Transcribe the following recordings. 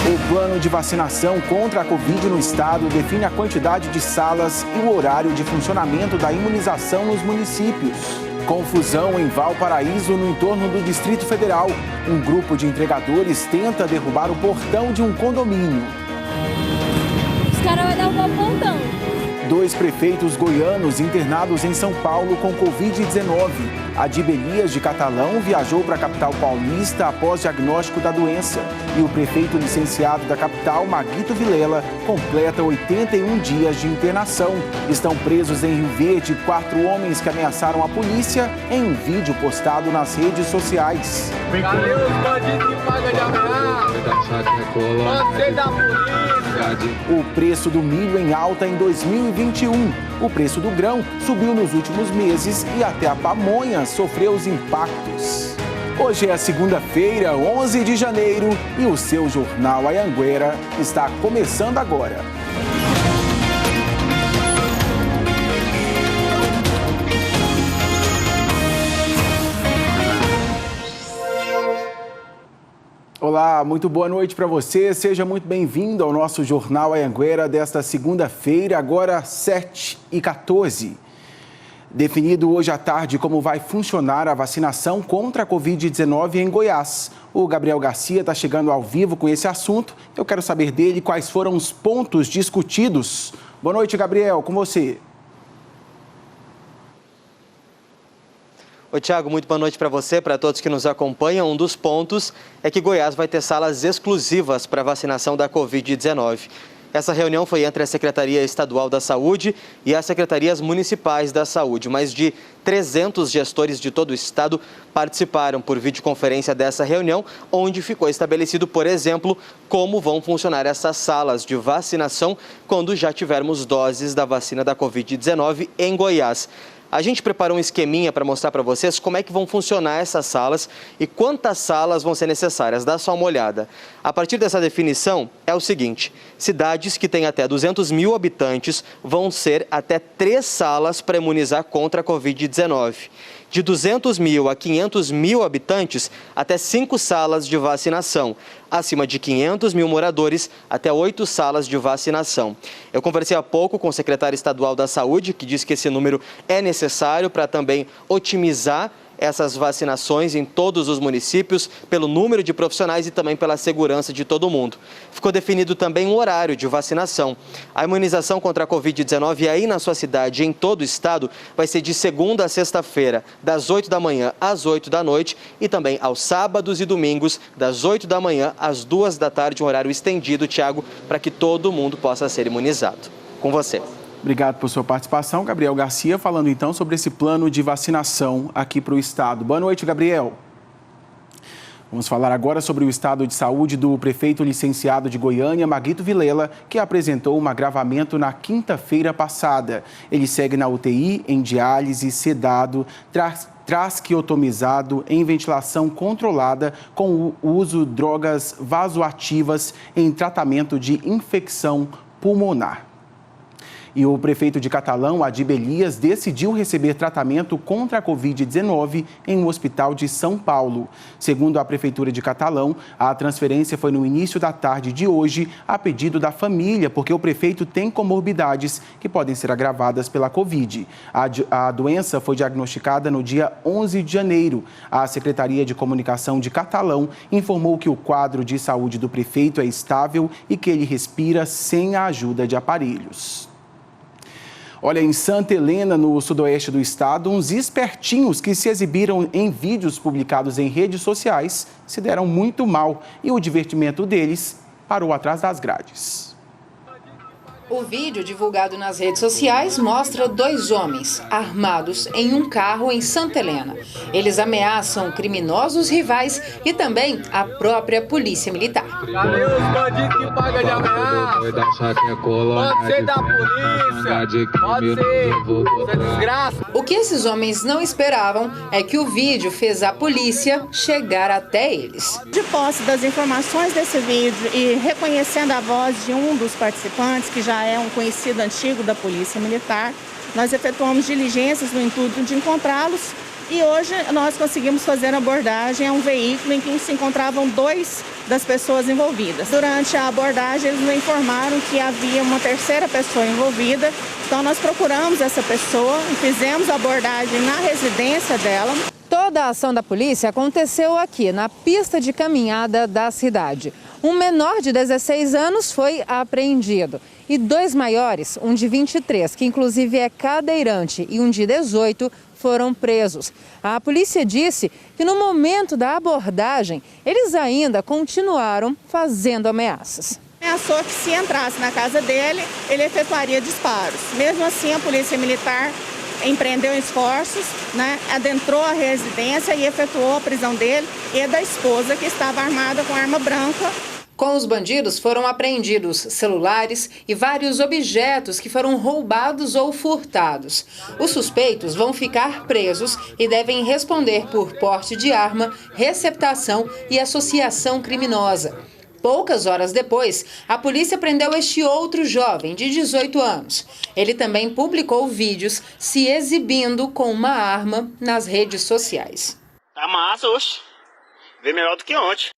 O plano de vacinação contra a Covid no estado define a quantidade de salas e o horário de funcionamento da imunização nos municípios. Confusão em Valparaíso, no entorno do Distrito Federal. Um grupo de entregadores tenta derrubar o portão de um condomínio. Os caras vão derrubar o portão. 2 prefeitos goianos internados em São Paulo com Covid-19. Adib Elias de Catalão viajou para a capital paulista após diagnóstico da doença. E o prefeito licenciado da capital, Maguito Vilela, completa 81 dias de internação. Estão presos em Rio Verde 4 homens que ameaçaram a polícia em um vídeo postado nas redes sociais. Cadê os bandidos que pagam de ameaça? Você da polícia! O preço do milho em alta em 2021. O preço do grão subiu nos últimos meses e até a pamonha sofreu os impactos. Hoje é segunda-feira, 11 de janeiro, e o seu Jornal Anhanguera está começando agora. Olá, muito boa noite para você. Seja muito bem-vindo ao nosso Jornal Anhanguera desta segunda-feira, agora 7h14. Definido hoje à tarde como vai funcionar a vacinação contra a Covid-19 em Goiás. O Gabriel Garcia está chegando ao vivo com esse assunto. Eu quero saber dele quais foram os pontos discutidos. Boa noite, Gabriel, com você. Oi, Tiago, muito boa noite para você, para todos que nos acompanham. Um dos pontos é que Goiás vai ter salas exclusivas para vacinação da Covid-19. Essa reunião foi entre a Secretaria Estadual da Saúde e as Secretarias Municipais da Saúde. Mais de 300 gestores de todo o estado participaram por videoconferência dessa reunião, onde ficou estabelecido, por exemplo, como vão funcionar essas salas de vacinação quando já tivermos doses da vacina da Covid-19 em Goiás. A gente preparou um esqueminha para mostrar para vocês como é que vão funcionar essas salas e quantas salas vão ser necessárias. Dá só uma olhada. A partir dessa definição, é o seguinte: cidades que têm até 200 mil habitantes vão ser até 3 salas para imunizar contra a Covid-19. De 200 mil a 500 mil habitantes, até 5 salas de vacinação. Acima de 500 mil moradores, até 8 salas de vacinação. Eu conversei há pouco com o secretário estadual da Saúde, que disse que esse número é necessário para também otimizar essas vacinações em todos os municípios, pelo número de profissionais e também pela segurança de todo mundo. Ficou definido também um horário de vacinação. A imunização contra a Covid-19 aí na sua cidade, em todo o estado, vai ser de segunda a sexta-feira, das 8 da manhã às 8 da noite e também aos sábados e domingos, das 8 da manhã às 2 da tarde, um horário estendido, Tiago, para que todo mundo possa ser imunizado. Com você. Obrigado por sua participação, Gabriel Garcia, falando então sobre esse plano de vacinação aqui para o estado. Boa noite, Gabriel. Vamos falar agora sobre o estado de saúde do prefeito licenciado de Goiânia, Maguito Vilela, que apresentou um agravamento na quinta-feira passada. Ele segue na UTI, em diálise, sedado, traqueotomizado, em ventilação controlada, com o uso de drogas vasoativas em tratamento de infecção pulmonar. E o prefeito de Catalão, Adib Elias, decidiu receber tratamento contra a Covid-19 em um hospital de São Paulo. Segundo a Prefeitura de Catalão, a transferência foi no início da tarde de hoje, a pedido da família, porque o prefeito tem comorbidades que podem ser agravadas pela Covid. A doença foi diagnosticada no dia 11 de janeiro. A Secretaria de Comunicação de Catalão informou que o quadro de saúde do prefeito é estável e que ele respira sem a ajuda de aparelhos. Olha, em Santa Helena, no sudoeste do estado, uns espertinhos que se exibiram em vídeos publicados em redes sociais se deram muito mal e o divertimento deles parou atrás das grades. O vídeo divulgado nas redes sociais mostra 2 homens armados em um carro em Santa Helena. Eles ameaçam criminosos rivais e também a própria polícia militar. Cadê os bandidos que pagam de ameaça? Pode ser da polícia, pode ser desgraça. O que esses homens não esperavam é que o vídeo fez a polícia chegar até eles. De posse das informações desse vídeo e reconhecendo a voz de um dos participantes, que já é um conhecido antigo da Polícia Militar, nós efetuamos diligências no intuito de encontrá-los E hoje nós conseguimos fazer a abordagem a um veículo em que se encontravam 2 das pessoas envolvidas. Durante a abordagem, eles nos informaram que havia uma terceira pessoa envolvida. Então nós procuramos essa pessoa e fizemos a abordagem na residência dela. Toda a ação da polícia aconteceu aqui, na pista de caminhada da cidade. Um menor de 16 anos foi apreendido e 2 maiores, um de 23, que inclusive é cadeirante, e um de 18, foram presos. A polícia disse que no momento da abordagem, eles ainda continuaram fazendo ameaças. Ameaçou que se entrasse na casa dele, ele efetuaria disparos. Mesmo assim, a polícia militar empreendeu esforços, adentrou a residência e efetuou a prisão dele e da esposa, que estava armada com arma branca. Com os bandidos foram apreendidos celulares e vários objetos que foram roubados ou furtados. Os suspeitos vão ficar presos e devem responder por porte de arma, receptação e associação criminosa. Poucas horas depois, a polícia prendeu este outro jovem de 18 anos. Ele também publicou vídeos se exibindo com uma arma nas redes sociais. Tá massa, oxe. Vê melhor do que ontem.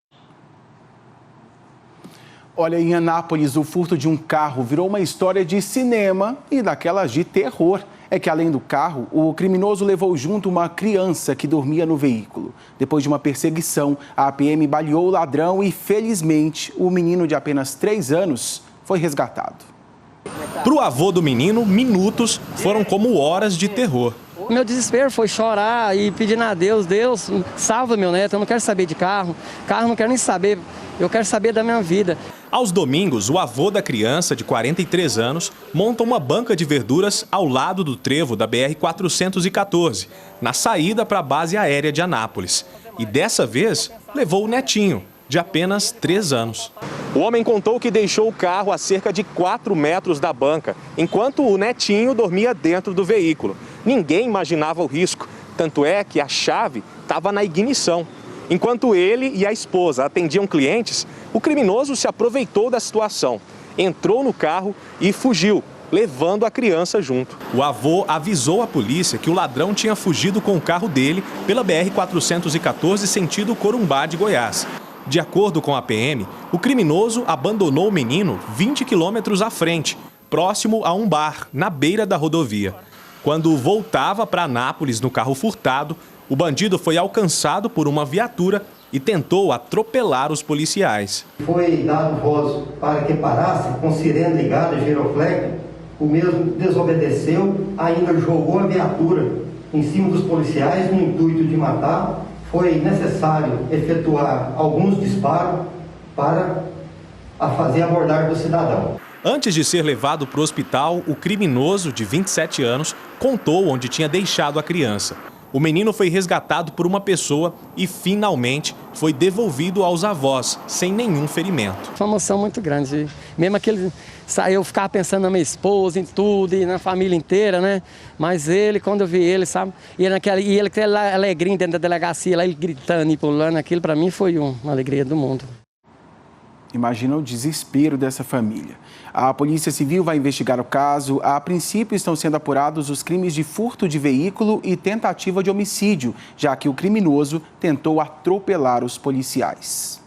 Olha, em Anápolis, o furto de um carro virou uma história de cinema e daquelas de terror. É que, além do carro, o criminoso levou junto uma criança que dormia no veículo. Depois de uma perseguição, a PM baleou o ladrão e, felizmente, o menino de apenas 3 anos foi resgatado. Para o avô do menino, minutos foram como horas de terror. Meu desespero foi chorar e pedir a Deus, Deus, salva meu neto, eu não quero saber de carro não quero nem saber, eu quero saber da minha vida. Aos domingos, o avô da criança, de 43 anos, monta uma banca de verduras ao lado do trevo da BR-414, na saída para a base aérea de Anápolis. E dessa vez, levou o netinho, de apenas 3 anos. O homem contou que deixou o carro a cerca de 4 metros da banca, enquanto o netinho dormia dentro do veículo. Ninguém imaginava o risco, tanto é que a chave estava na ignição. Enquanto ele e a esposa atendiam clientes, o criminoso se aproveitou da situação, entrou no carro e fugiu, levando a criança junto. O avô avisou a polícia que o ladrão tinha fugido com o carro dele pela BR-414 sentido Corumbá de Goiás. De acordo com a PM, o criminoso abandonou o menino 20 quilômetros à frente, próximo a um bar, na beira da rodovia. Quando voltava para Anápolis no carro furtado, o bandido foi alcançado por uma viatura e tentou atropelar os policiais. Foi dado voz para que parasse com sirene ligada, giroflex. O mesmo desobedeceu, ainda jogou a viatura em cima dos policiais no intuito de matar. Foi necessário efetuar alguns disparos para fazer a abordagem do cidadão. Antes de ser levado para o hospital, o criminoso, de 27 anos, contou onde tinha deixado a criança. O menino foi resgatado por uma pessoa e, finalmente, foi devolvido aos avós, sem nenhum ferimento. Foi uma emoção muito grande. Mesmo aquele eu ficava pensando na minha esposa, em tudo, e na família inteira, né? Mas ele, quando eu vi ele, sabe? E ele aquela alegria dentro da delegacia, lá ele gritando e pulando, aquilo para mim foi uma alegria do mundo. Imagina o desespero dessa família. A Polícia Civil vai investigar o caso. A princípio, estão sendo apurados os crimes de furto de veículo e tentativa de homicídio, já que o criminoso tentou atropelar os policiais.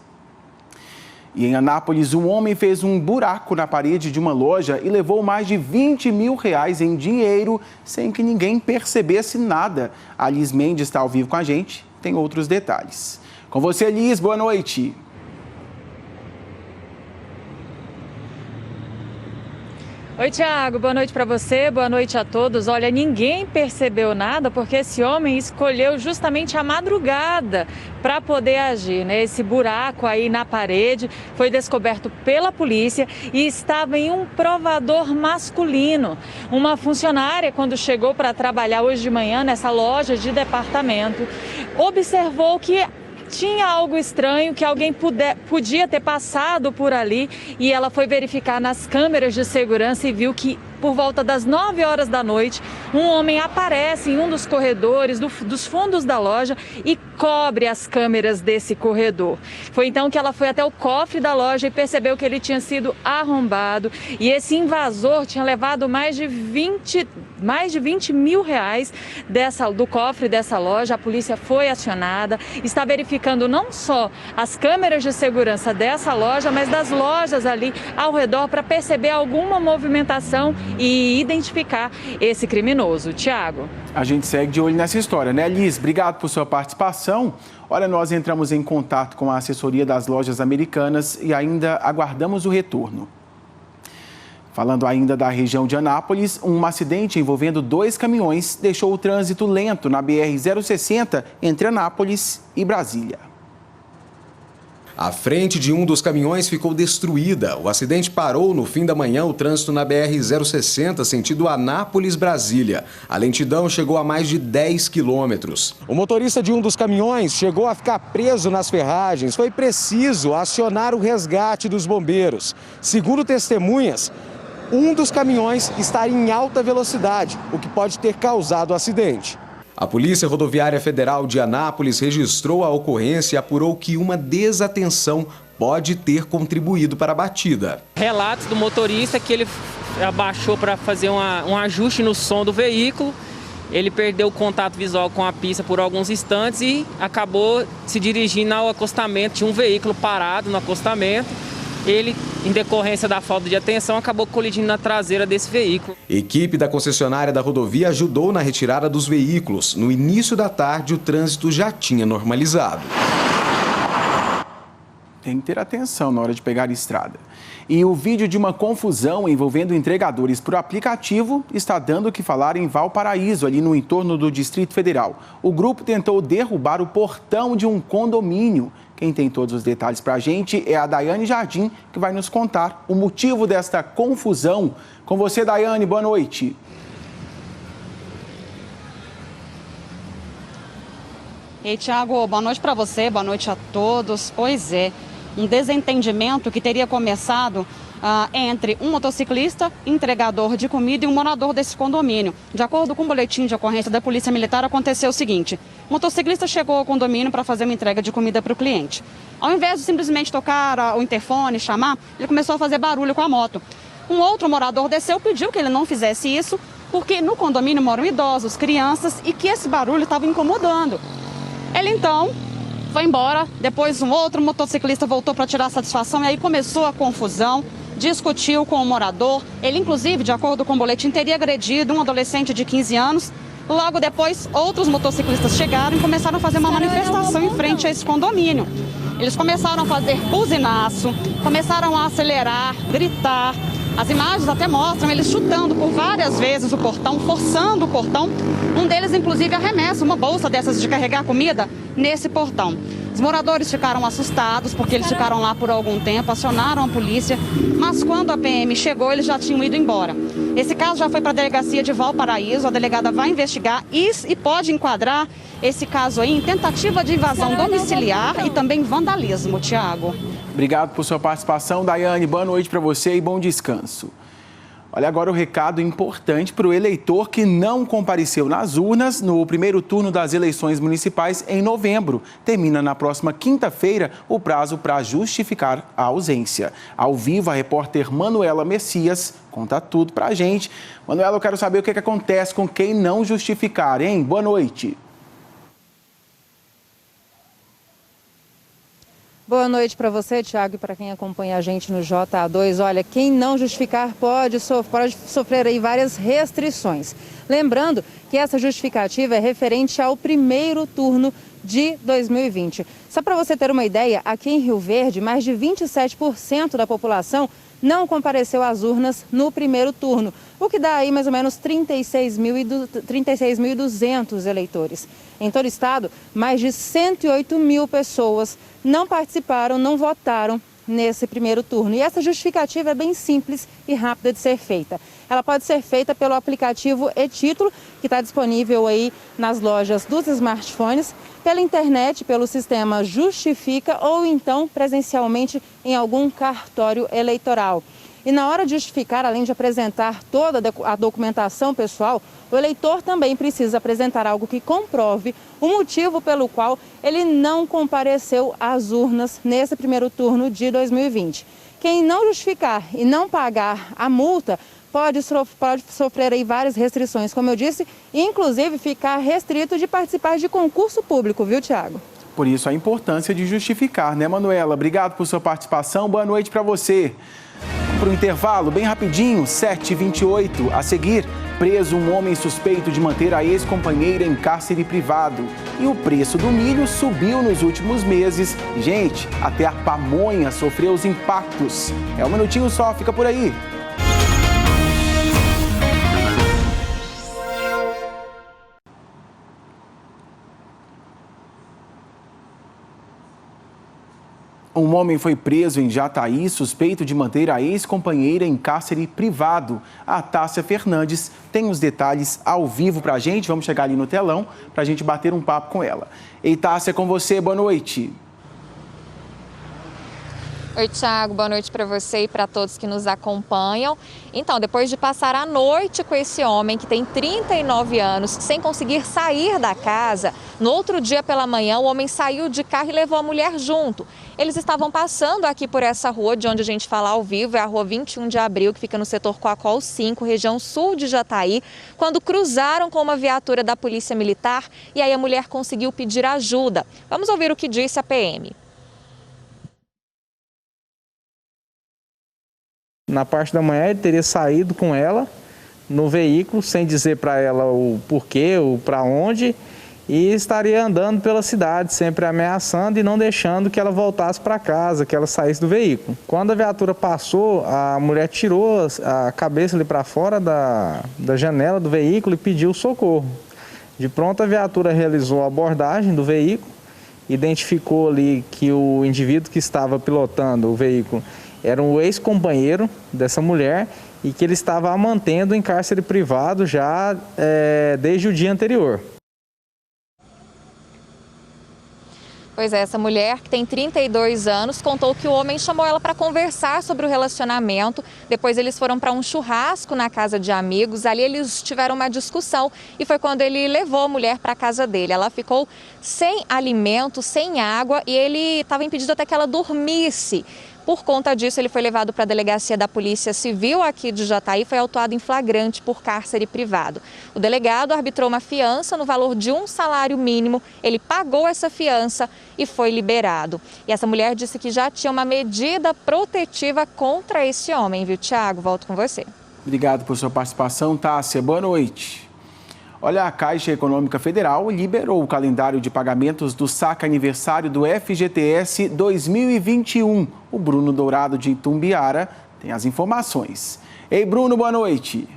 E em Anápolis, um homem fez um buraco na parede de uma loja e levou mais de R$20 mil em dinheiro sem que ninguém percebesse nada. A Liz Mendes está ao vivo com a gente, tem outros detalhes. Com você, Liz, boa noite. Oi, Tiago, boa noite para você, boa noite a todos. Olha, ninguém percebeu nada porque esse homem escolheu justamente a madrugada para poder agir, né? Esse buraco aí na parede foi descoberto pela polícia e estava em um provador masculino. Uma funcionária, quando chegou para trabalhar hoje de manhã nessa loja de departamento, observou que tinha algo estranho, que alguém podia ter passado por ali, e ela foi verificar nas câmeras de segurança e viu que por volta das 9 horas da noite, um homem aparece em um dos corredores dos fundos da loja e cobre as câmeras desse corredor. Foi então que ela foi até o cofre da loja e percebeu que ele tinha sido arrombado e esse invasor tinha levado mais de 20 mil reais do cofre dessa loja. A polícia foi acionada, está verificando não só as câmeras de segurança dessa loja, mas das lojas ali ao redor para perceber alguma movimentação e identificar esse criminoso. Tiago. A gente segue de olho nessa história, né, Liz? Obrigado por sua participação. Olha, nós entramos em contato com a assessoria das lojas Americanas e ainda aguardamos o retorno. Falando ainda da região de Anápolis, um acidente envolvendo 2 caminhões deixou o trânsito lento na BR-060 entre Anápolis e Brasília. A frente de um dos caminhões ficou destruída. O acidente parou no fim da manhã o trânsito na BR-060, sentido Anápolis-Brasília. A lentidão chegou a mais de 10 quilômetros. O motorista de um dos caminhões chegou a ficar preso nas ferragens. Foi preciso acionar o resgate dos bombeiros. Segundo testemunhas, um dos caminhões estaria em alta velocidade, o que pode ter causado o acidente. A Polícia Rodoviária Federal de Anápolis registrou a ocorrência e apurou que uma desatenção pode ter contribuído para a batida. Relatos do motorista que ele abaixou para fazer um ajuste no som do veículo. Ele perdeu o contato visual com a pista por alguns instantes e acabou se dirigindo ao acostamento de um veículo parado no acostamento. Ele, em decorrência da falta de atenção, acabou colidindo na traseira desse veículo. Equipe da concessionária da rodovia ajudou na retirada dos veículos. No início da tarde, o trânsito já tinha normalizado. Tem que ter atenção na hora de pegar a estrada. E o vídeo de uma confusão envolvendo entregadores por aplicativo está dando o que falar em Valparaíso, ali no entorno do Distrito Federal. O grupo tentou derrubar o portão de um condomínio. Quem tem todos os detalhes para a gente é a Daiane Jardim, que vai nos contar o motivo desta confusão. Com você, Daiane, boa noite. Ei, Tiago, boa noite para você, boa noite a todos. Pois é, um desentendimento que teria começado entre um motociclista, entregador de comida e um morador desse condomínio. De acordo com o boletim de ocorrência da Polícia Militar, aconteceu o seguinte: o motociclista chegou ao condomínio para fazer uma entrega de comida para o cliente. Ao invés de simplesmente tocar o interfone, chamar, ele começou a fazer barulho com a moto. Um outro morador desceu, pediu que ele não fizesse isso, porque no condomínio moram idosos, crianças e que esse barulho estava incomodando. Ele então foi embora, depois um outro motociclista voltou para tirar satisfação e aí começou a confusão. Discutiu com o morador. Ele, inclusive, de acordo com o boletim, teria agredido um adolescente de 15 anos. Logo depois, outros motociclistas chegaram e começaram a fazer uma manifestação em frente a esse condomínio. Eles começaram a fazer buzinaço, começaram a acelerar, gritar. As imagens até mostram eles chutando por várias vezes o portão, forçando o portão. Um deles, inclusive, arremessa uma bolsa dessas de carregar comida nesse portão. Os moradores ficaram assustados porque eles ficaram lá por algum tempo, acionaram a polícia, mas quando a PM chegou, eles já tinham ido embora. Esse caso já foi para a delegacia de Valparaíso, a delegada vai investigar e pode enquadrar esse caso aí em tentativa de invasão domiciliar e também vandalismo, Tiago. Obrigado por sua participação, Daiane. Boa noite para você e bom descanso. Olha agora o recado importante para o eleitor que não compareceu nas urnas no primeiro turno das eleições municipais em novembro. Termina na próxima quinta-feira o prazo para justificar a ausência. Ao vivo, a repórter Manuela Messias conta tudo para a gente. Manuela, eu quero saber o que acontece com quem não justificar, hein? Boa noite. Boa noite para você, Tiago, e para quem acompanha a gente no JA2. Olha, quem não justificar pode sofrer aí várias restrições. Lembrando que essa justificativa é referente ao primeiro turno de 2020. Só para você ter uma ideia, aqui em Rio Verde, mais de 27% da população não compareceu às urnas no primeiro turno, o que dá aí mais ou menos 36.200 eleitores. Em todo o estado, mais de 108 mil pessoas não participaram, não votaram nesse primeiro turno. E essa justificativa é bem simples e rápida de ser feita. Ela pode ser feita pelo aplicativo e-Título, que está disponível aí nas lojas dos smartphones, pela internet, pelo sistema Justifica ou então presencialmente em algum cartório eleitoral. E na hora de justificar, além de apresentar toda a documentação pessoal, o eleitor também precisa apresentar algo que comprove o motivo pelo qual ele não compareceu às urnas nesse primeiro turno de 2020. Quem não justificar e não pagar a multa pode sofrer aí várias restrições, como eu disse, e inclusive ficar restrito de participar de concurso público, viu, Tiago? Por isso a importância de justificar, né, Manuela? Obrigado por sua participação, boa noite para você. Para o intervalo, bem rapidinho, 7h28, a seguir, preso um homem suspeito de manter a ex-companheira em cárcere privado. E o preço do milho subiu nos últimos meses. Gente, até a pamonha sofreu os impactos. É um minutinho só, fica por aí. Um homem foi preso em Jataí, suspeito de manter a ex-companheira em cárcere privado. A Tássia Fernandes tem os detalhes ao vivo para a gente. Vamos chegar ali no telão para a gente bater um papo com ela. Ei, Tássia, com você, boa noite. Oi, Tiago, boa noite para você e para todos que nos acompanham. Então, depois de passar a noite com esse homem que tem 39 anos, sem conseguir sair da casa, no outro dia pela manhã o homem saiu de carro e levou a mulher junto. Eles estavam passando aqui por essa rua, de onde a gente fala ao vivo, é a rua 21 de abril, que fica no setor Coacol 5, região sul de Jataí, quando cruzaram com uma viatura da Polícia Militar e aí a mulher conseguiu pedir ajuda. Vamos ouvir o que disse a PM. Na parte da manhã ele teria saído com ela no veículo, sem dizer para ela o porquê, o para onde, e estaria andando pela cidade, sempre ameaçando e não deixando que ela voltasse para casa, que ela saísse do veículo. Quando a viatura passou, a mulher tirou a cabeça ali para fora da janela do veículo e pediu socorro. De pronto a viatura realizou a abordagem do veículo, identificou ali que o indivíduo que estava pilotando o veículo era um ex-companheiro dessa mulher e que ele estava a mantendo em cárcere privado já desde o dia anterior. Pois é, essa mulher, que tem 32 anos, contou que o homem chamou ela para conversar sobre o relacionamento. Depois eles foram para um churrasco na casa de amigos. Ali eles tiveram uma discussão e foi quando ele levou a mulher para a casa dele. Ela ficou sem alimento, sem água e ele estava impedido até que ela dormisse. Por conta disso, ele foi levado para a delegacia da Polícia Civil aqui de Jataí e foi autuado em flagrante por cárcere privado. O delegado arbitrou uma fiança no valor de um salário mínimo, ele pagou essa fiança e foi liberado. E essa mulher disse que já tinha uma medida protetiva contra esse homem, viu, Tiago? Volto com você. Obrigado por sua participação, Tássia. Boa noite. Olha, a Caixa Econômica Federal liberou o calendário de pagamentos do saque aniversário do FGTS 2021. O Bruno Dourado de Itumbiara tem as informações. Ei, Bruno, boa noite.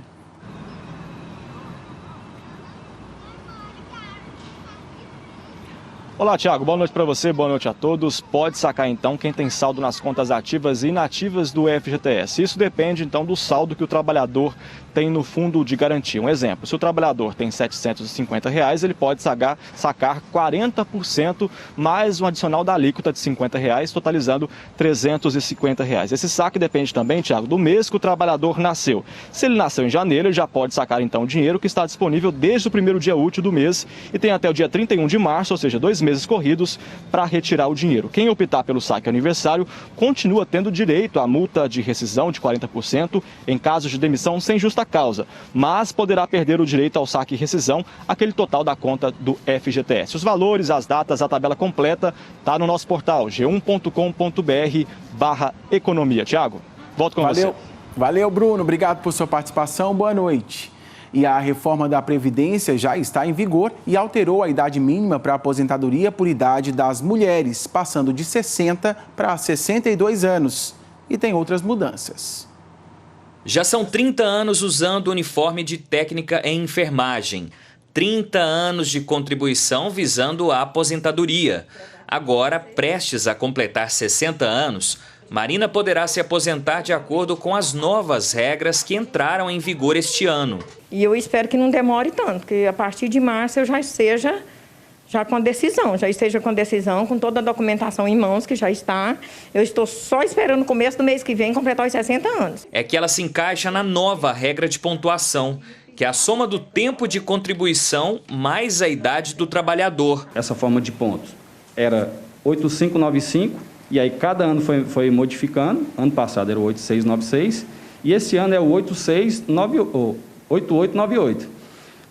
Olá, Tiago. Boa noite para você, boa noite a todos. Pode sacar, então, quem tem saldo nas contas ativas e inativas do FGTS. Isso depende, então, do saldo que o trabalhador tem no fundo de garantia. Um exemplo, se o trabalhador tem R$ 750, ele pode sacar 40% mais um adicional da alíquota de R$ 50, totalizando R$ 350. Esse saque depende também, Tiago, do mês que o trabalhador nasceu. Se ele nasceu em janeiro, ele já pode sacar, então, o dinheiro que está disponível desde o primeiro dia útil do mês e tem até o dia 31 de março, ou seja, 2 meses corridos, para retirar o dinheiro. Quem optar pelo saque aniversário continua tendo direito à multa de rescisão de 40% em caso de demissão sem justa causa, mas poderá perder o direito ao saque e rescisão, aquele total da conta do FGTS. Os valores, as datas, a tabela completa está no nosso portal g1.com.br/economia. Tiago, volto com você. Valeu, Bruno. Obrigado por sua participação. Boa noite. E a reforma da Previdência já está em vigor e alterou a idade mínima para a aposentadoria por idade das mulheres, passando de 60 para 62 anos. E tem outras mudanças. Já são 30 anos usando o uniforme de técnica em enfermagem. 30 anos de contribuição visando a aposentadoria. Agora, prestes a completar 60 anos, Marina poderá se aposentar de acordo com as novas regras que entraram em vigor este ano. E eu espero que não demore tanto, porque a partir de março eu já esteja já com decisão, já esteja com decisão, com toda a documentação em mãos, que já está. Eu estou só esperando o começo do mês que vem completar os 60 anos. É que ela se encaixa na nova regra de pontuação, que é a soma do tempo de contribuição mais a idade do trabalhador. Essa forma de pontos era 8595, e aí cada ano foi modificando. Ano passado era o 8696, e esse ano é o 8898.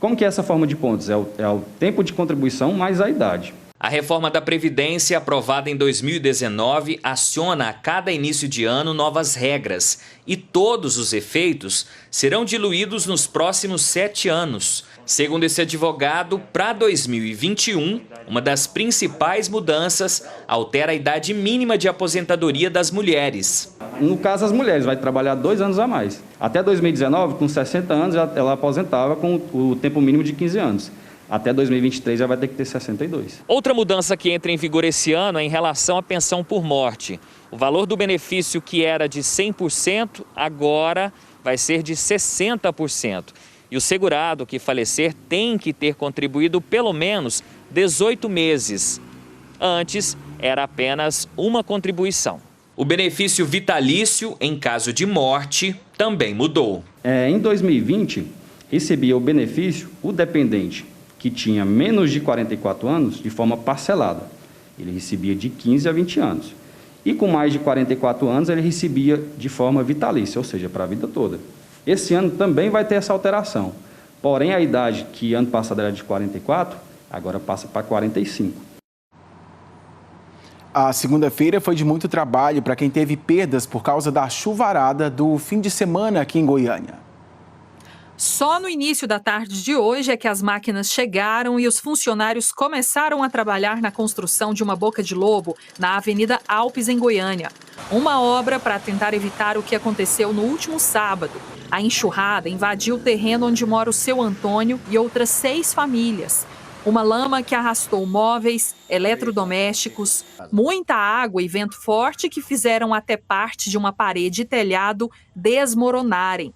Como que é essa forma de pontos? É o tempo de contribuição mais a idade. A reforma da Previdência, aprovada em 2019, aciona a cada início de ano novas regras e todos os efeitos serão diluídos nos próximos 7 anos. Segundo esse advogado, para 2021, uma das principais mudanças altera a idade mínima de aposentadoria das mulheres. No caso, as mulheres vai trabalhar 2 anos a mais. Até 2019, com 60 anos, ela aposentava com o tempo mínimo de 15 anos. Até 2023 já vai ter que ter 62. Outra mudança que entra em vigor esse ano é em relação à pensão por morte. O valor do benefício, que era de 100%, agora vai ser de 60%. E o segurado que falecer tem que ter contribuído pelo menos 18 meses. Antes, era apenas uma contribuição. O benefício vitalício, em caso de morte, também mudou. Em 2020, recebia o benefício o dependente que tinha menos de 44 anos de forma parcelada. Ele recebia de 15 a 20 anos. E com mais de 44 anos, ele recebia de forma vitalícia, ou seja, para a vida toda. Esse ano também vai ter essa alteração. Porém, a idade que ano passado era de 44, agora passa para 45. A segunda-feira foi de muito trabalho para quem teve perdas por causa da chuvarada do fim de semana aqui em Goiânia. Só no início da tarde de hoje é que as máquinas chegaram e os funcionários começaram a trabalhar na construção de uma boca de lobo na Avenida Alpes, em Goiânia. Uma obra para tentar evitar o que aconteceu no último sábado. A enxurrada invadiu o terreno onde mora o seu Antônio e outras 6 famílias. Uma lama que arrastou móveis, eletrodomésticos, muita água e vento forte que fizeram até parte de uma parede e telhado desmoronarem.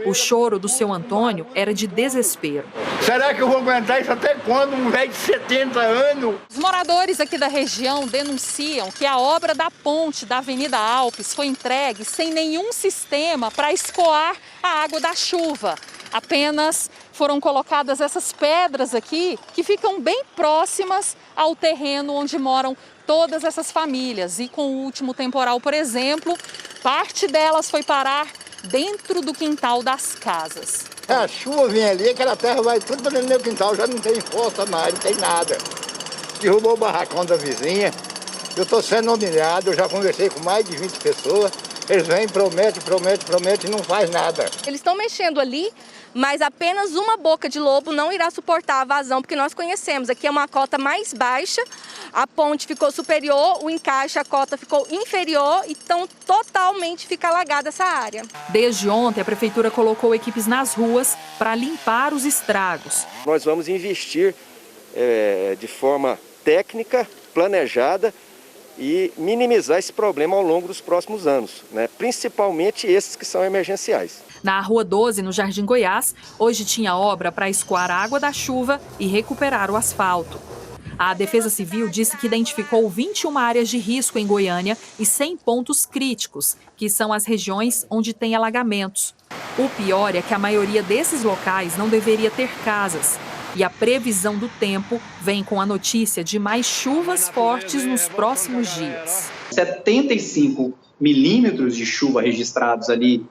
O choro do seu Antônio era de desespero. Será que eu vou aguentar isso até quando? Um velho de 70 anos? Os moradores aqui da região denunciam que a obra da ponte da Avenida Alpes foi entregue sem nenhum sistema para escoar a água da chuva. Apenas foram colocadas essas pedras aqui, que ficam bem próximas ao terreno onde moram todas essas famílias. E com o último temporal, por exemplo, parte delas foi parar dentro do quintal das casas. A chuva vem ali, aquela terra vai tudo para dentro do meu quintal, já não tem força mais, não tem nada. Derrubou o barracão da vizinha, eu estou sendo humilhado, eu já conversei com mais de 20 pessoas, eles vêm, prometem e não faz nada. Eles estão mexendo ali, mas apenas uma boca de lobo não irá suportar a vazão, porque nós conhecemos, aqui é uma cota mais baixa, a ponte ficou superior, o encaixe, a cota ficou inferior, então totalmente fica alagada essa área. Desde ontem, a Prefeitura colocou equipes nas ruas para limpar os estragos. Nós vamos investir de forma técnica, planejada, e minimizar esse problema ao longo dos próximos anos, né? Principalmente esses que são emergenciais. Na Rua 12, no Jardim Goiás, hoje tinha obra para escoar a água da chuva e recuperar o asfalto. A Defesa Civil disse que identificou 21 áreas de risco em Goiânia e 100 pontos críticos, que são as regiões onde tem alagamentos. O pior é que a maioria desses locais não deveria ter casas. E a previsão do tempo vem com a notícia de mais chuvas fortes nos próximos dias. 75 milímetros de chuva registrados ali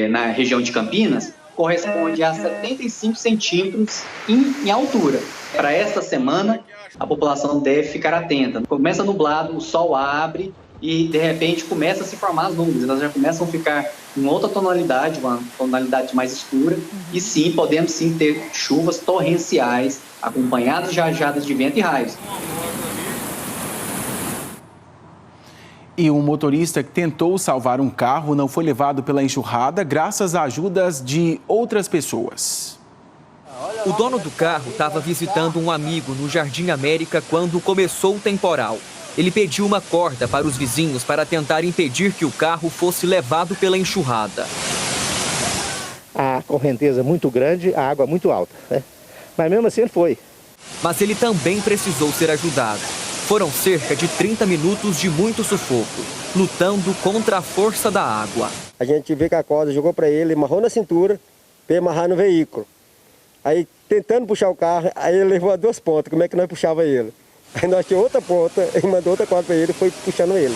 na região de Campinas corresponde a 75 centímetros em altura. Para esta semana, a população deve ficar atenta. Começa nublado, o sol abre e, de repente, começa a se formar as nuvens. Elas já começam a ficar em outra tonalidade, uma tonalidade mais escura. E sim, podemos sim ter chuvas torrenciais, acompanhadas de rajadas de vento e raios. E um motorista que tentou salvar um carro não foi levado pela enxurrada graças a ajudas de outras pessoas. O dono do carro estava visitando um amigo no Jardim América quando começou o temporal. Ele pediu uma corda para os vizinhos para tentar impedir que o carro fosse levado pela enxurrada. A correnteza muito grande, a água muito alta, né? Mas mesmo assim ele foi. mas ele também precisou ser ajudado. Foram cerca de 30 minutos de muito sufoco, lutando contra a força da água. A gente vê que a corda jogou para ele, amarrou na cintura para amarrar no veículo. Aí tentando puxar o carro, aí ele levou a 2 pontas, como é que nós puxava ele? Aí nós tínhamos outra ponta, e mandou outra corda para ele e foi puxando ele.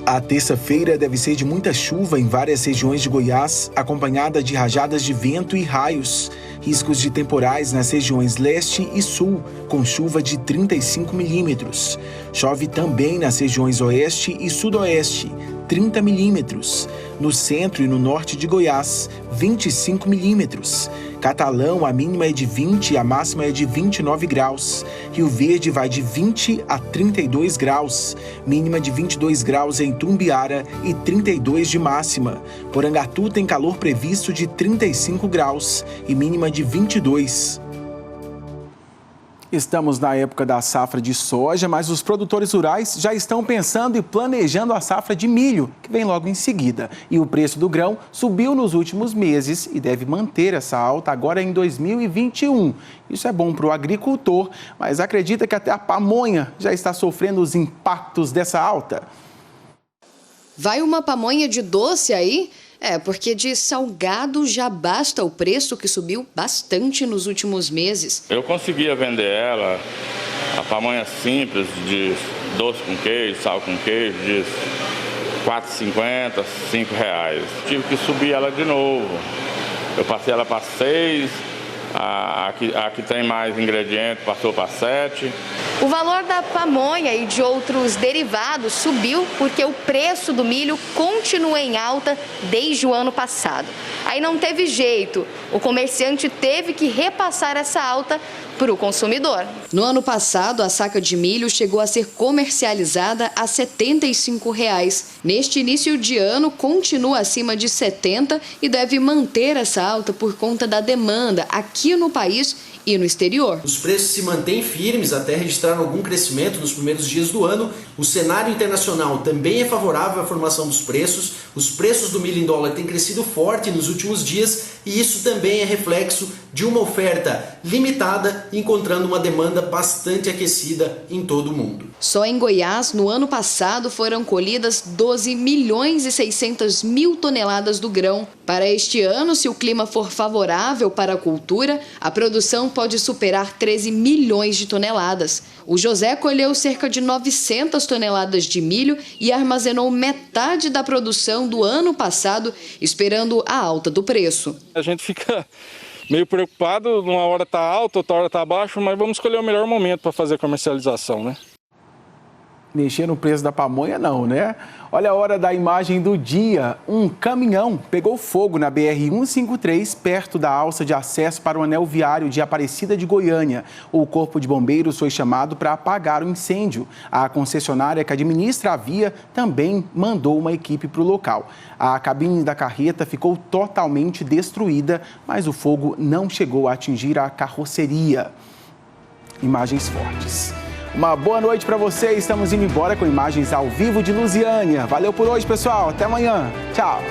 A terça-feira deve ser de muita chuva em várias regiões de Goiás, acompanhada de rajadas de vento e raios. Riscos de temporais nas regiões leste e sul, com chuva de 35 milímetros. Chove também nas regiões oeste e sudoeste, 30 milímetros. No centro e no norte de Goiás, 25 milímetros. Catalão, a mínima é de 20 e a máxima é de 29 graus. Rio Verde vai de 20 a 32 graus. Mínima de 22 graus em Tumbiara e 32 de máxima. Porangatu tem calor previsto de 35 graus e mínima de 22. Estamos na época da safra de soja, mas os produtores rurais já estão pensando e planejando a safra de milho, que vem logo em seguida. E o preço do grão subiu nos últimos meses e deve manter essa alta agora em 2021. Isso é bom para o agricultor, mas acredita que até a pamonha já está sofrendo os impactos dessa alta. Vai uma pamonha de doce aí? Porque de salgado já basta o preço que subiu bastante nos últimos meses. Eu conseguia vender ela, a pamonha simples, de doce com queijo, sal com queijo, de R$ 4,50, R$ 5. Tive que subir ela de novo. Eu passei ela para 6, a que tem mais ingredientes passou para 7. O valor da pamonha e de outros derivados subiu porque o preço do milho continua em alta desde o ano passado. Aí não teve jeito, o comerciante teve que repassar essa alta para o consumidor. No ano passado, a saca de milho chegou a ser comercializada a R$ 75. Neste início de ano, continua acima de 70 e deve manter essa alta por conta da demanda aqui no país e no exterior. Os preços se mantêm firmes até registrar algum crescimento nos primeiros dias do ano. O cenário internacional também é favorável à formação dos preços. Os preços do milho em dólar têm crescido forte nos últimos dias e isso também é reflexo de uma oferta limitada, encontrando uma demanda bastante aquecida em todo o mundo. Só em Goiás, no ano passado, foram colhidas 12.600.000 toneladas do grão. Para este ano, se o clima for favorável para a cultura, a produção pode superar 13 milhões de toneladas. O José colheu cerca de 900 toneladas de milho e armazenou metade da produção do ano passado, esperando a alta do preço. A gente fica meio preocupado, uma hora está alto, outra hora está baixo, mas vamos escolher o melhor momento para fazer a comercialização, né? Mexer no preço da pamonha não, né? Olha a hora da imagem do dia. Um caminhão pegou fogo na BR-153, perto da alça de acesso para o anel viário de Aparecida de Goiânia. O Corpo de Bombeiros foi chamado para apagar o incêndio. A concessionária que administra a via também mandou uma equipe para o local. A cabine da carreta ficou totalmente destruída, mas o fogo não chegou a atingir a carroceria. Imagens fortes. Uma boa noite para você. Estamos indo embora com imagens ao vivo de Lusiânia. Valeu por hoje, pessoal. Até amanhã. Tchau.